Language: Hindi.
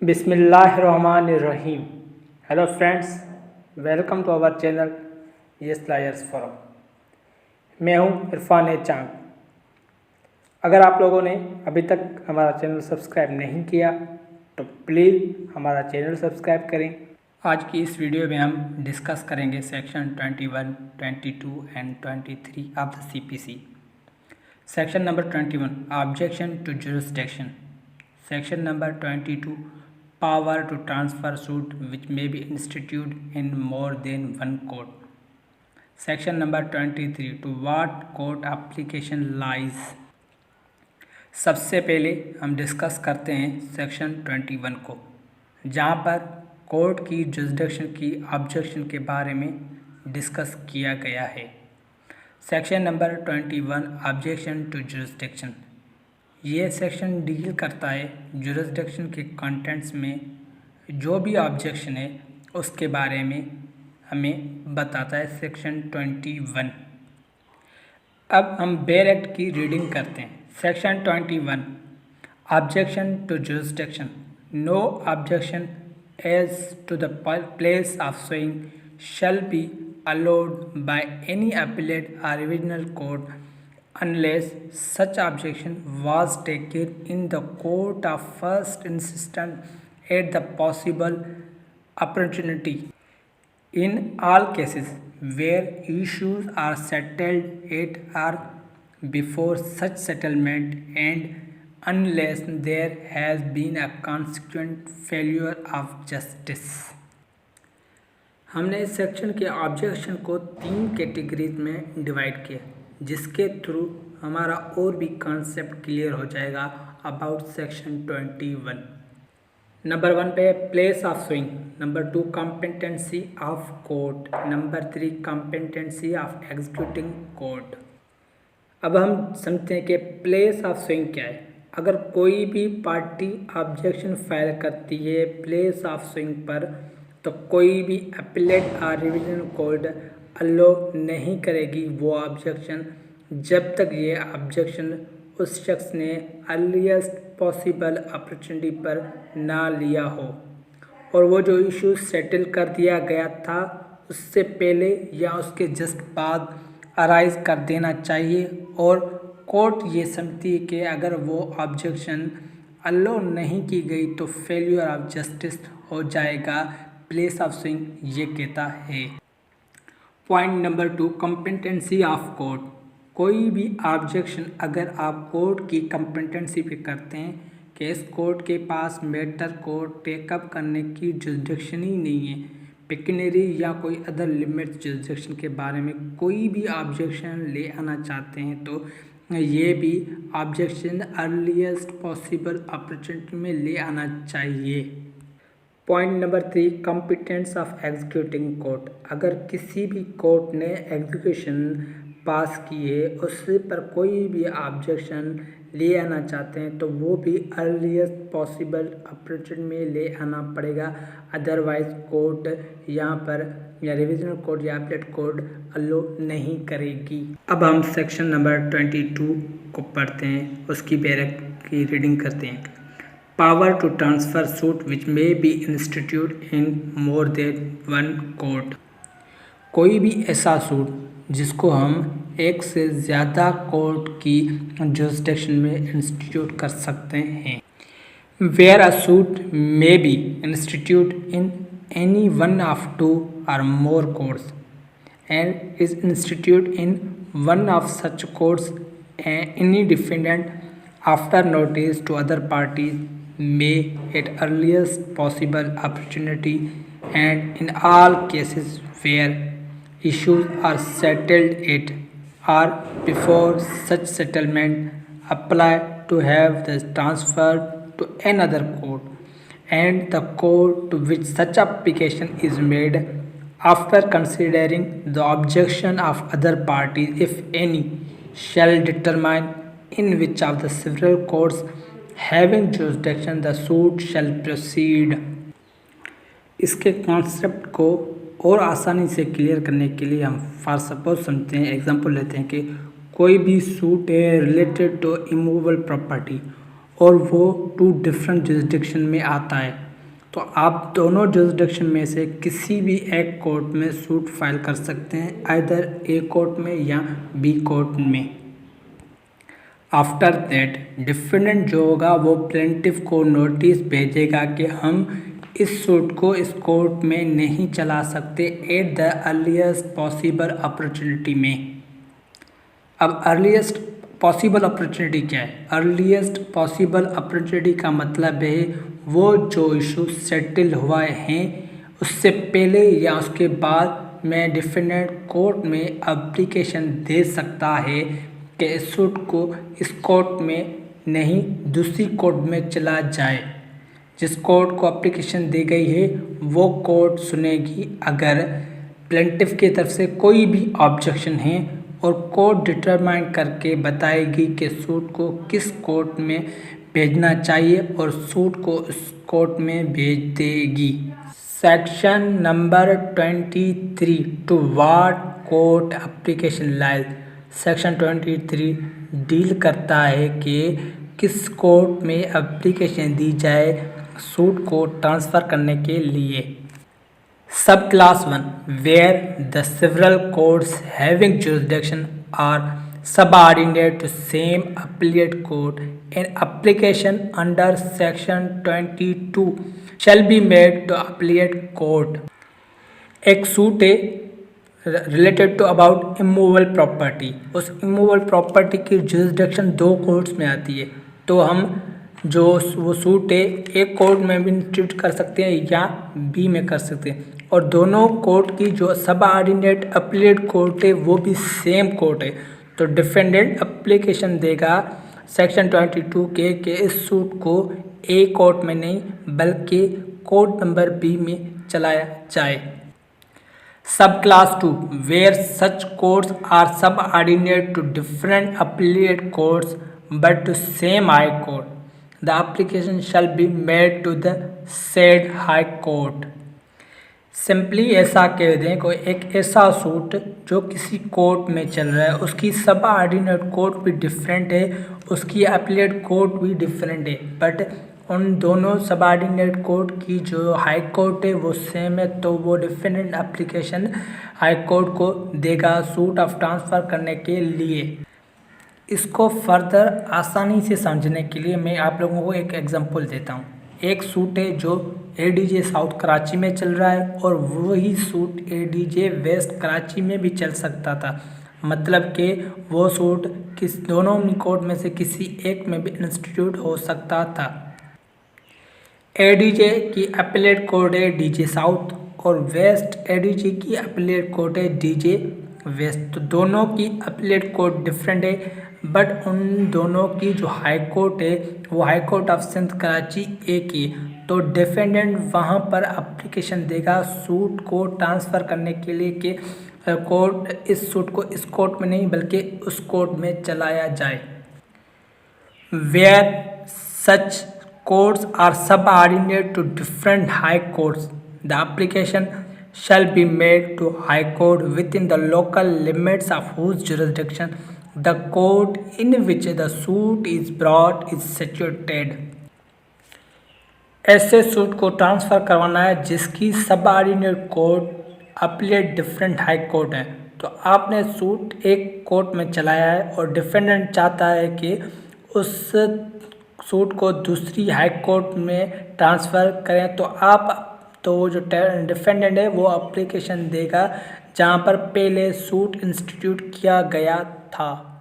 बिस्मिल्लाहिर्रहमानिर्रहीम। Hello friends, welcome to our channel yes lawyers forum. मैं हूं इरफान चांद। अगर आप लोगों ने अभी तक हमारा चैनल सब्सक्राइब नहीं किया तो प्लीज़ हमारा चैनल सब्सक्राइब करें। आज की इस वीडियो में हम डिस्कस करेंगे section 21, 22 and 23 of the CPC। Section number 21 objection to jurisdiction. Section number 22 power to transfer suit which may be instituted in more than one court. Section number 23 to what court application lies. सबसे पहले हम डिस्कस करते हैं सेक्शन 21 को, जहाँ पर कोर्ट की जुरिसडिक्शन की ऑब्जेक्शन के बारे में डिस्कस किया गया है। Section number 21 objection to jurisdiction. ये सेक्शन डील करता है जुरिसडिक्शन के कंटेंट्स में जो भी ऑब्जेक्शन है उसके बारे में हमें बताता है सेक्शन 21। अब हम बेयर एक्ट की रीडिंग करते हैं। Section 21 objection to jurisdiction. No objection as to the place of suing shall be allowed by any appellate or revisional court unless such objection was taken in the court of first instance at the possible opportunity. In all cases where issues are settled at or before such settlement and unless there has been a consequent failure of justice. हमने इस सेक्शन के ऑब्जेक्शन को 3 कैटेगरीज में डिवाइड किया, जिसके थ्रू हमारा और भी कॉन्सेप्ट क्लियर हो जाएगा अबाउट सेक्शन 21। नंबर 1 पे place of sewing, number 2 competency of court, number 3 competency of executing court. अब हम समझते हैं कि प्लेस ऑफ सुइंग क्या है। अगर कोई भी पार्टी ऑब्जेक्शन फाइल करती है प्लेस ऑफ सुइंग पर, तो कोई भी अपीलेट और रिवीजन कोर्ट अलो नहीं करेगी वो ऑब्जेक्शन जब तक ये ऑब्जेक्शन उस शख्स ने अर्लीस्ट पॉसिबल अपॉर्चुनिटी पर ना लिया हो और वो जो इशू सेटल कर दिया गया था उससे पहले या उसके जस्ट बाद अराइज कर देना चाहिए। और कोर्ट ये समझती है कि अगर वो ऑब्जेक्शन अलो नहीं की गई तो फेल्यूर ऑफ जस्टिस हो जाएगा। प्लेस ऑफ सुइंग ये कहता है। Point number 2 competency of court. कोई भी ऑब्जेक्शन अगर आप कोर्ट की कॉम्पिटेंसी पे करते हैं कि इस कोर्ट के पास मैटर को टेकअप करने की जुरिसडिक्शन ही नहीं है, पेक्यूनियरी या कोई अदर लिमिट जुरिसडिक्शन के बारे में कोई भी ऑब्जेक्शन ले आना चाहते हैं तो ये भी ऑब्जेक्शन अर्लीस्ट पॉसिबल अपॉर्चुनिटी में ले आना चाहिए। Point number 3 competence of executing court. अगर किसी भी कोर्ट ने एग्जीक्यूशन पास की है उस पर कोई भी ऑब्जेक्शन ले आना चाहते हैं तो वो भी अर्लीस्ट पॉसिबल अपॉर्चुनिटी में ले आना पड़ेगा, अदरवाइज कोर्ट यहाँ पर या रिविजनल कोर्ट या अपीलेट कोर्ट अलो नहीं करेगी। अब हम सेक्शन नंबर 22 को पढ़ते हैं, उसकी बेयर एक्ट की रीडिंग करते हैं। Power to transfer suit which may be institute in more than one court. कोई भी ऐसा सूट जिसको हम एक से ज़्यादा कोर्ट की जुरिसडिक्शन में इंस्टीट्यूट कर सकते हैं। Where a suit may be institute in any one of 2 or more courts and is instituted in one of such courts, any defendant after notice to other parties may at earliest possible opportunity and in all cases where issues are settled at or before such settlement apply to have the transfer to another court and the court to which such application is made after considering the objection of other parties if any shall determine in which of the several courts having jurisdiction the suit shall proceed। इसके कॉन्सेप्ट को और आसानी से क्लियर करने के लिए हम फॉर सपोज समझते हैं, एग्जांपल लेते हैं कि कोई भी सूट है रिलेटेड टू इमूवेबल प्रॉपर्टी और वो 2 डिफरेंट जुरिसडिक्शन में आता है तो आप दोनों जुरिसडिक्शन में से किसी भी एक कोर्ट में सूट फाइल कर सकते हैं, आइदर ए कोर्ट में या बी कोर्ट में। आफ्टर दैट डिफेंडेंट जो होगा वो प्लेंटिफ को नोटिस भेजेगा कि हम इस सूट को इस कोर्ट में नहीं चला सकते at the earliest possible opportunity में। अब अर्लीस्ट पॉसिबल अपॉर्चुनिटी क्या है? अर्लीस्ट पॉसिबल अपॉर्चुनिटी का मतलब है वो जो इशू सेटल हुआ है उससे पहले या उसके बाद में डिफेंडेंट कोर्ट में एप्लीकेशन दे सकता है कि इस सूट को इस कोर्ट में नहीं दूसरी कोर्ट में चला जाए। जिस कोर्ट को एप्लीकेशन दी गई है वो कोर्ट सुनेगी अगर प्लेंटिफ की तरफ से कोई भी ऑब्जेक्शन है और कोर्ट डिटरमाइन करके बताएगी कि सूट को किस कोर्ट में भेजना चाहिए और सूट को उस कोर्ट में भेज देगी। Section number 23 to what court application lies. Section 23 deal करता है कि किस कोर्ट में एप्लीकेशन दी जाए सूट को ट्रांसफ़र करने के लिए। सब class 1 where the several courts having jurisdiction are subordinate to same appellate court, an application under section 22 shall be made to appellate court। एक सूट है related to about immovable property, उस इमूवेबल प्रॉपर्टी की जुरिसडिक्शन दो कोर्ट्स में आती है, तो हम जो वो सूट है एक कोर्ट में भी इंस्टीट्यूट कर सकते हैं या बी में कर सकते हैं, और दोनों कोर्ट की जो सबऑर्डिनेट अपीलेट कोर्ट है वो भी सेम कोर्ट है। तो डिफेंडेंट एप्लीकेशन देगा सेक्शन 22 के कि इस सूट को ए कोर्ट में नहीं बल्कि कोर्ट नंबर बी में चलाया जाए। Sub clause 2 where such courts are subordinate to different appellate courts but to same high court, the application shall be made to the said high court. Simply ऐसा कह दें कोई एक ऐसा सूट जो किसी कोर्ट में चल रहा है उसकी सबऑर्डिनेट कोर्ट भी डिफरेंट है, उसकी अपीलेट कोर्ट भी डिफरेंट है, बट उन दोनों सबऑर्डिनेट कोर्ट की जो हाई कोर्ट है वो सेम है, तो वो डिफरेंट एप्लीकेशन हाई कोर्ट को देगा सूट ऑफ ट्रांसफ़र करने के लिए। इसको फर्दर आसानी से समझने के लिए मैं आप लोगों को एक एग्जांपल देता हूँ। एक सूट है जो एडीजे साउथ कराची में चल रहा है और वही सूट एडीजे वेस्ट कराची में भी चल सकता था, मतलब कि वो सूट दोनों कोर्ट में से किसी एक में भी इंस्टीट्यूट हो सकता था। एडीजे की अपीलेट कोर्ट है डीजे साउथ और वेस्ट एडीजे की अपीलेट कोर्ट है डीजे वेस्ट, तो दोनों की अपीलेट कोर्ट डिफरेंट है, बट उन दोनों की जो हाई कोर्ट है वो high court of Sindh Karachi एक ही, तो डिफेंडेंट वहाँ पर एप्लीकेशन देगा सूट को ट्रांसफ़र करने के लिए कि कोर्ट इस सूट को इस कोर्ट में नहीं बल्कि उस कोर्ट में चलाया जाए। Where such courts are subordinate to different high courts, the application shall be made to High Court within the local limits of whose jurisdiction the court in which the suit is brought is situated। ऐसे सूट को ट्रांसफ़र करवाना है जिसकी subordinate court appellate different high court है। तो आपने सूट एक कोर्ट में चलाया है और डिफेंडेंट चाहता है कि उस सूट को दूसरी हाई कोर्ट में ट्रांसफ़र करें, तो वो जो डिफेंडेंट है वो एप्लीकेशन देगा जहाँ पर पहले सूट इंस्टीट्यूट किया गया था।